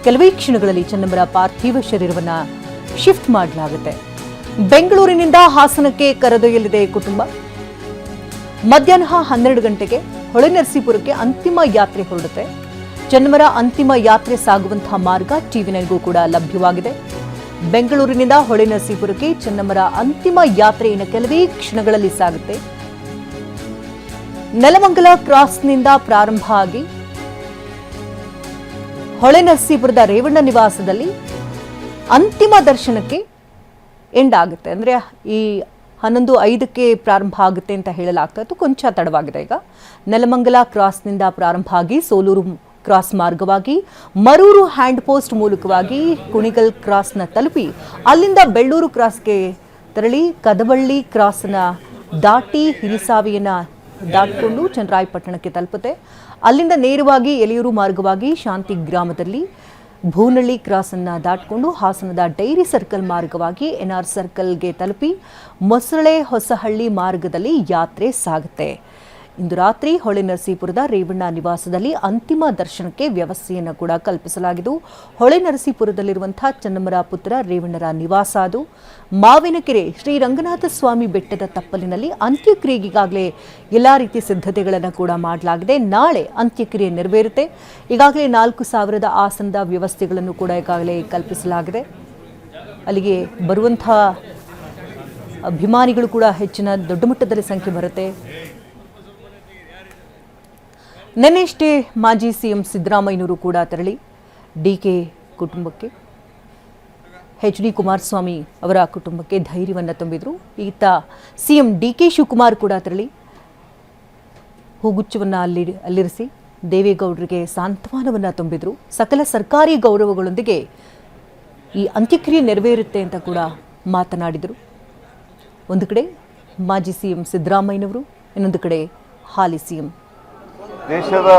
ಕೆಲವೇ ಕ್ಷಣಗಳಲ್ಲಿ ಚೆನ್ನಮ್ಮರ ಪಾರ್ಥಿವ ಶರೀರವನ್ನು ಶಿಫ್ಟ್ ಮಾಡಲಾಗುತ್ತೆ. ಬೆಂಗಳೂರಿನಿಂದ ಹಾಸನಕ್ಕೆ ಕರೆದೊಯ್ಯಲಿದೆ ಕುಟುಂಬ. ಮಧ್ಯಾಹ್ನ 12 ಗಂಟೆಗೆ ಹೊಳೆನರಸೀಪುರಕ್ಕೆ ಅಂತಿಮ ಯಾತ್ರೆ ಹೊರಡುತ್ತೆ. ಚೆನ್ನಮ್ಮರ ಅಂತಿಮ ಯಾತ್ರೆ ಸಾಗುವಂತಹ ಮಾರ್ಗ ಟಿವಿ9ಗೂ ಕೂಡ ಲಭ್ಯವಾಗಿದೆ. ಬೆಂಗಳೂರಿನಿಂದ ಹೊಳೆನರಸೀಪುರಕ್ಕೆ ಚೆನ್ನಮ್ಮರ ಅಂತಿಮ ಯಾತ್ರೆ ಇನ್ನು ಕೆಲವೇ ಕ್ಷಣಗಳಲ್ಲಿ ಸಾಗುತ್ತೆ. ನೆಲಮಂಗಲ ಕ್ರಾಸ್ನಿಂದ ಪ್ರಾರಂಭ ಆಗಿ ಹೊಳೆನರಸೀಪುರದ ರೇವಣ್ಣ ನಿವಾಸದಲ್ಲಿ ಅಂತಿಮ ದರ್ಶನಕ್ಕೆ ಎಂಡ್ ಆಗುತ್ತೆ. ಅಂದರೆ ಈ 11:05ಕ್ಕೆ ಪ್ರಾರಂಭ ಆಗುತ್ತೆ ಅಂತ ಹೇಳಲಾಗ್ತಾ ಕೊಂಚ ತಡವಾಗಿದೆ. ಈಗ ನೆಲಮಂಗಲ ಕ್ರಾಸ್ನಿಂದ ಪ್ರಾರಂಭ ಆಗಿ ಸೋಲೂರು ಕ್ರಾಸ್ ಮಾರ್ಗವಾಗಿ ಮರೂರು ಹ್ಯಾಂಡ್ ಪೋಸ್ಟ್ ಮೂಲಕವಾಗಿ ಕುಣಿಗಲ್ ಕ್ರಾಸ್ನ ತಲುಪಿ ಅಲ್ಲಿಂದ ಬೆಳ್ಳೂರು ಕ್ರಾಸ್ಗೆ ತೆರಳಿ ಕದಬಳ್ಳಿ ಕ್ರಾಸ್ನ ದಾಟಿ ಹಿರಿಸಾವಿಯನ್ನ ದಾಟಿಕೊಂಡು ಚನ್ನರಾಯಪಟ್ಟಣಕ್ಕೆ ತಲುಪುತ್ತೆ. ಅಲ್ಲಿಂದ ನೇರವಾಗಿ ಎಲೆಯೂರು ಮಾರ್ಗವಾಗಿ ಶಾಂತಿ ಗ್ರಾಮದಲ್ಲಿ ಭೂನಳ್ಳಿ ಕ್ರಾಸ್ ಅನ್ನು ದಾಟಿಕೊಂಡು ಹಾಸನದ ಡೈರಿ ಸರ್ಕಲ್ ಮಾರ್ಗವಾಗಿ NR ಸರ್ಕಲ್ಗೆ ತಲುಪಿ ಮೊಸಳೆ ಹೊಸಹಳ್ಳಿ ಮಾರ್ಗದಲ್ಲಿ ಯಾತ್ರೆ ಸಾಗುತ್ತೆ. ಇಂದು ರಾತ್ರಿ ಹೊಳೆನರಸೀಪುರದ ರೇವಣ್ಣ ನಿವಾಸದಲ್ಲಿ ಅಂತಿಮ ದರ್ಶನಕ್ಕೆ ವ್ಯವಸ್ಥೆಯನ್ನು ಕೂಡ ಕಲ್ಪಿಸಲಾಗಿದ್ದು, ಹೊಳೆನರಸೀಪುರದಲ್ಲಿರುವಂತಹ ಚೆನ್ನಮ್ಮರ ಪುತ್ರ ರೇವಣ್ಣರ ನಿವಾಸ ಅದು. ಮಾವಿನಕೆರೆ ಶ್ರೀ ರಂಗನಾಥ ಸ್ವಾಮಿ ಬೆಟ್ಟದ ತಪ್ಪಲಿನಲ್ಲಿ ಅಂತ್ಯಕ್ರಿಯೆಗೆ ಈಗಾಗಲೇ ಎಲ್ಲ ರೀತಿಯ ಸಿದ್ಧತೆಗಳನ್ನು ಕೂಡ ಮಾಡಲಾಗಿದೆ. ನಾಳೆ ಅಂತ್ಯಕ್ರಿಯೆ ನೆರವೇರುತ್ತೆ. ಈಗಾಗಲೇ 4000 ಆಸನದ ವ್ಯವಸ್ಥೆಗಳನ್ನು ಕೂಡ ಈಗಾಗಲೇ ಕಲ್ಪಿಸಲಾಗಿದೆ. ಅಲ್ಲಿಗೆ ಬರುವಂತಹ ಅಭಿಮಾನಿಗಳು ಕೂಡ ಹೆಚ್ಚಿನ ದೊಡ್ಡ ಮಟ್ಟದಲ್ಲಿ ಸಂಖ್ಯೆ ಬರುತ್ತೆ. ನಿನ್ನೆಷ್ಟೇ ಮಾಜಿ ಸಿಎಂ ಸಿದ್ದರಾಮಯ್ಯನವರು ಕೂಡ ತೆರಳಿ ಡಿಕೆ ಕುಟುಂಬಕ್ಕೆ, HD ಕುಮಾರಸ್ವಾಮಿ ಅವರ ಕುಟುಂಬಕ್ಕೆ ಧೈರ್ಯವನ್ನು ತುಂಬಿದರು. ಈತ ಸಿಎಂ DK ಶಿವಕುಮಾರ್ ಕೂಡ ತೆರಳಿ ಹೂಗುಚ್ಛವನ್ನು ಅಲ್ಲಿರಿಸಿ ದೇವೇಗೌಡರಿಗೆ ಸಾಂತ್ವನವನ್ನು ತುಂಬಿದರು. ಸಕಲ ಸರ್ಕಾರಿ ಗೌರವಗಳೊಂದಿಗೆ ಈ ಅಂತ್ಯಕ್ರಿಯೆ ನೆರವೇರುತ್ತೆ ಅಂತ ಕೂಡ ಮಾತನಾಡಿದರು. ಒಂದು ಕಡೆ ಮಾಜಿ ಸಿಎಂ ಸಿದ್ದರಾಮಯ್ಯನವರು, ಇನ್ನೊಂದು ಕಡೆ ಹಾಲಿ ಸಿಎಂ. ದೇಶದ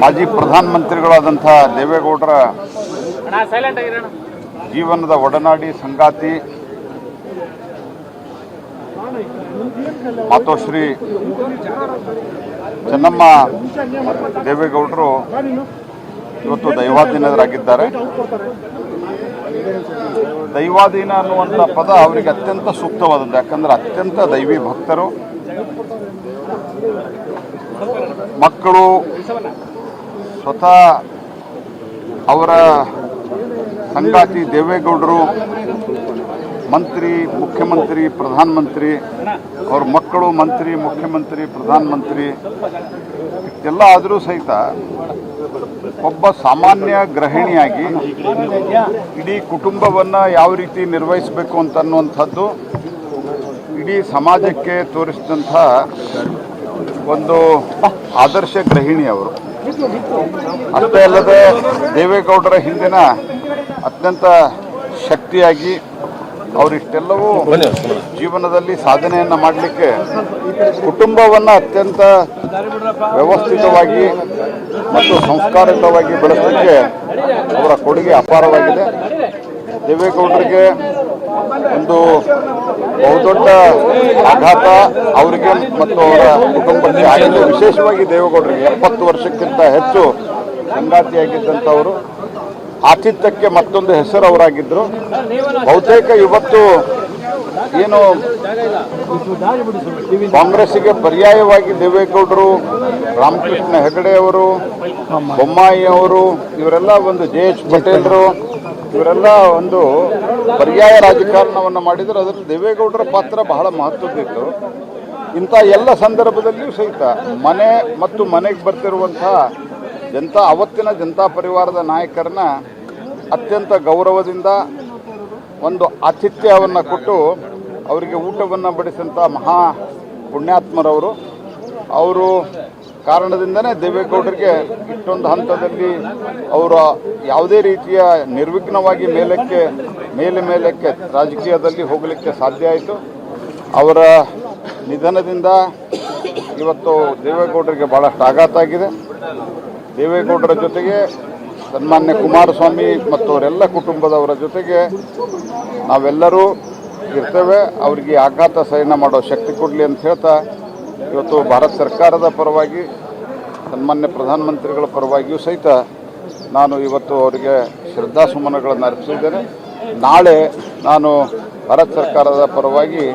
ಮಾಜಿ ಪ್ರಧಾನಮಂತ್ರಿಗಳಾದಂಥ ದೇವೇಗೌಡರ ಜೀವನದ ಒಡನಾಡಿ ಸಂಗಾತಿ ಮಾತೋಶ್ರೀ ಚೆನ್ನಮ್ಮ ದೇವೇಗೌಡರು ಇವತ್ತು ದೈವಾಧೀನರಾಗಿದ್ದಾರೆ. ದೈವಾಧೀನ ಅನ್ನುವಂಥ ಪದ ಅವರಿಗೆ ಅತ್ಯಂತ ಸೂಕ್ತವಾದದ್ದು. ಯಾಕಂದ್ರೆ ಅತ್ಯಂತ ದೈವಿ ಭಕ್ತರು. ಮಕ್ಕಳು ಸ್ವತಃ ಅವರ ಸಂಗಾತಿ ದೇವೇಗೌಡರು ಮಂತ್ರಿ, ಮುಖ್ಯಮಂತ್ರಿ, ಪ್ರಧಾನಮಂತ್ರಿ, ಅವ್ರ ಮಕ್ಕಳು ಮಂತ್ರಿ, ಮುಖ್ಯಮಂತ್ರಿ, ಪ್ರಧಾನಮಂತ್ರಿ ಎಲ್ಲ ಆದರೂ ಸಹಿತ ಒಬ್ಬ ಸಾಮಾನ್ಯ ಗೃಹಿಣಿಯಾಗಿ ಇಡೀ ಕುಟುಂಬವನ್ನು ಯಾವ ರೀತಿ ನಿರ್ವಹಿಸಬೇಕು ಅಂತನ್ನುವಂಥದ್ದು ಇಡೀ ಸಮಾಜಕ್ಕೆ ತೋರಿಸಿದಂಥ ಒಂದು ಆದರ್ಶ ಗೃಹಿಣಿ ಅವರು. ಅಷ್ಟೇ ಅಲ್ಲದೆ ದೇವೇಗೌಡರ ಹಿಂದಿನ ಅತ್ಯಂತ ಶಕ್ತಿಯಾಗಿ ಅವರಿಷ್ಟೆಲ್ಲವೂ ಜೀವನದಲ್ಲಿ ಸಾಧನೆಯನ್ನು ಮಾಡಲಿಕ್ಕೆ ಕುಟುಂಬವನ್ನು ಅತ್ಯಂತ ವ್ಯವಸ್ಥಿತವಾಗಿ ಮತ್ತು ಸಂಸ್ಕಾರಯುತವಾಗಿ ಬೆಳೆಸಲಿಕ್ಕೆ ಅವರ ಕೊಡುಗೆ ಅಪಾರವಾಗಿದೆ. ದೇವೇಗೌಡರಿಗೆ ಒಂದು ಬಹುದೊಡ್ಡ ಆಘಾತ ಅವರಿಗೆ ಮತ್ತು ಅವರ ಕುಟುಂಬಕ್ಕೆ ಆಗಿದೆ. ವಿಶೇಷವಾಗಿ ದೇವೇಗೌಡರಿಗೆ 70 ವರ್ಷಕ್ಕಿಂತ ಹೆಚ್ಚು ಸಂಗಾತಿಯಾಗಿದ್ದಂಥವರು. ಆತಿಥ್ಯಕ್ಕೆ ಮತ್ತೊಂದು ಹೆಸರು ಅವರಾಗಿದ್ದರು. ಬಹುತೇಕ ಇವತ್ತು ಏನು ಕಾಂಗ್ರೆಸ್ಸಿಗೆ ಪರ್ಯಾಯವಾಗಿ ದೇವೇಗೌಡರು, ರಾಮಕೃಷ್ಣ ಹೆಗಡೆ ಅವರು, ಬೊಮ್ಮಾಯಿ ಅವರು, ಇವರೆಲ್ಲ ಒಂದು JH ಪಟೇಲರು, ಇವರೆಲ್ಲ ಒಂದು ಪರ್ಯಾಯ ರಾಜಕಾರಣವನ್ನು ಮಾಡಿದರು. ಅದರಲ್ಲಿ ದೇವೇಗೌಡರ ಪಾತ್ರ ಬಹಳ ಮಹತ್ವದ್ದಿತ್ತು. ಇಂಥ ಎಲ್ಲ ಸಂದರ್ಭದಲ್ಲಿಯೂ ಸಹಿತ ಮನೆ ಮತ್ತು ಮನೆಗೆ ಬರ್ತಿರುವಂತಹ ಅವತ್ತಿನ ಜನತಾ ಪರಿವಾರದ ನಾಯಕರನ್ನ ಅತ್ಯಂತ ಗೌರವದಿಂದ ಒಂದು ಆತಿಥ್ಯವನ್ನು ಕೊಟ್ಟು ಅವರಿಗೆ ಊಟವನ್ನು ಬಡಿಸಿದಂಥ ಮಹಾ ಪುಣ್ಯಾತ್ಮರವರು. ಅವರು ಕಾರಣದಿಂದನೇ ದೇವೇಗೌಡರಿಗೆ ಇಷ್ಟೊಂದು ಹಂತದಲ್ಲಿ ಅವರ ಯಾವುದೇ ರೀತಿಯ ನಿರ್ವಿಘ್ನವಾಗಿ ಮೇಲಕ್ಕೆ ರಾಜಕೀಯದಲ್ಲಿ ಹೋಗಲಿಕ್ಕೆ ಸಾಧ್ಯ ಆಯಿತು. ಅವರ ನಿಧನದಿಂದ ಇವತ್ತು ದೇವೇಗೌಡರಿಗೆ ಭಾಳಷ್ಟು ಆಘಾತ ಆಗಿದೆ. ದೇವೇಗೌಡರ ಜೊತೆಗೆ ಸನ್ಮಾನ್ಯ ಕುಮಾರಸ್ವಾಮಿ ಮತ್ತು ಅವರೆಲ್ಲ ಕುಟುಂಬದವರ ಜೊತೆಗೆ ನಾವೆಲ್ಲರೂ ಇರ್ತೇವೆ. ಅವರಿಗೆ ಆಘಾತ ಸಹನ ಮಾಡೋ ಶಕ್ತಿ ಕೊಡಲಿ ಅಂತ ಹೇಳ್ತಾ ಇವತ್ತು ಭಾರತ ಸರ್ಕಾರದ ಪರವಾಗಿ ಸನ್ಮಾನ್ಯ ಪ್ರಧಾನಮಂತ್ರಿಗಳ ಪರವಾಗಿಯೂ ಸಹಿತ ನಾನು ಇವತ್ತು ಅವರಿಗೆ ಶ್ರದ್ಧಾಸುಮನಗಳನ್ನು ಅರ್ಪಿಸಿದ್ದೇನೆ. ನಾಳೆ ನಾನು ಭಾರತ ಸರ್ಕಾರದ ಪರವಾಗಿ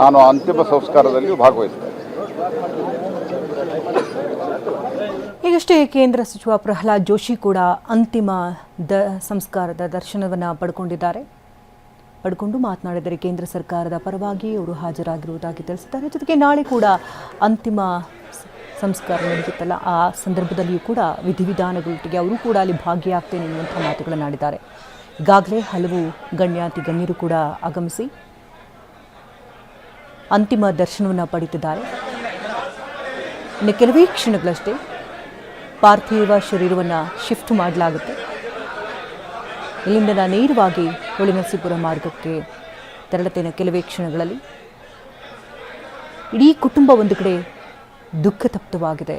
ನಾನು ಅಂತಿಮ ಸಂಸ್ಕಾರದಲ್ಲಿ ಭಾಗವಹಿಸ್ತೇನೆ. ಈಗಷ್ಟೇ ಕೇಂದ್ರ ಸಚಿವ ಪ್ರಹ್ಲಾದ್ ಜೋಶಿ ಕೂಡ ಅಂತಿಮ ಸಂಸ್ಕಾರದ ದರ್ಶನವನ್ನು ಪಡ್ಕೊಂಡು ಮಾತನಾಡಿದರೆ ಕೇಂದ್ರ ಸರ್ಕಾರದ ಪರವಾಗಿ ಅವರು ಹಾಜರಾಗಿರುವುದಾಗಿ ತಿಳಿಸಿದ್ದಾರೆ. ಜೊತೆಗೆ ನಾಳೆ ಕೂಡ ಅಂತಿಮ ಸಂಸ್ಕಾರ ನಡೆಯುತ್ತಲ್ಲ, ಆ ಸಂದರ್ಭದಲ್ಲಿಯೂ ಕೂಡ ವಿಧಿವಿಧಾನಗಳೊಟ್ಟಿಗೆ ಅವರು ಕೂಡ ಅಲ್ಲಿ ಭಾಗಿಯಾಗ್ತೇನೆ ಎನ್ನುವಂಥ ಮಾತುಗಳನ್ನಾಡಿದ್ದಾರೆ. ಈಗಾಗಲೇ ಹಲವು ಗಣ್ಯರು ಕೂಡ ಆಗಮಿಸಿ ಅಂತಿಮ ದರ್ಶನವನ್ನು ಪಡೆದಿದ್ದಾರೆ. ಇನ್ನು ಕೆಲವೇ ಕ್ಷಣಗಳಷ್ಟೇ ಪಾರ್ಥಿವ ಶರೀರವನ್ನು ಶಿಫ್ಟ್ ಮಾಡಲಾಗುತ್ತೆ. ಇಲ್ಲಿಂದ ನೇರವಾಗಿ ಹೊಳೆನರಸೀಪುರ ಮಾರ್ಗಕ್ಕೆ ತೆರಳುತ್ತೇನೆ. ಕೆಲವೇ ಕ್ಷಣಗಳಲ್ಲಿ ಇಡೀ ಕುಟುಂಬ ಒಂದು ಕಡೆ ದುಃಖ ತಪ್ತವಾಗಿದೆ.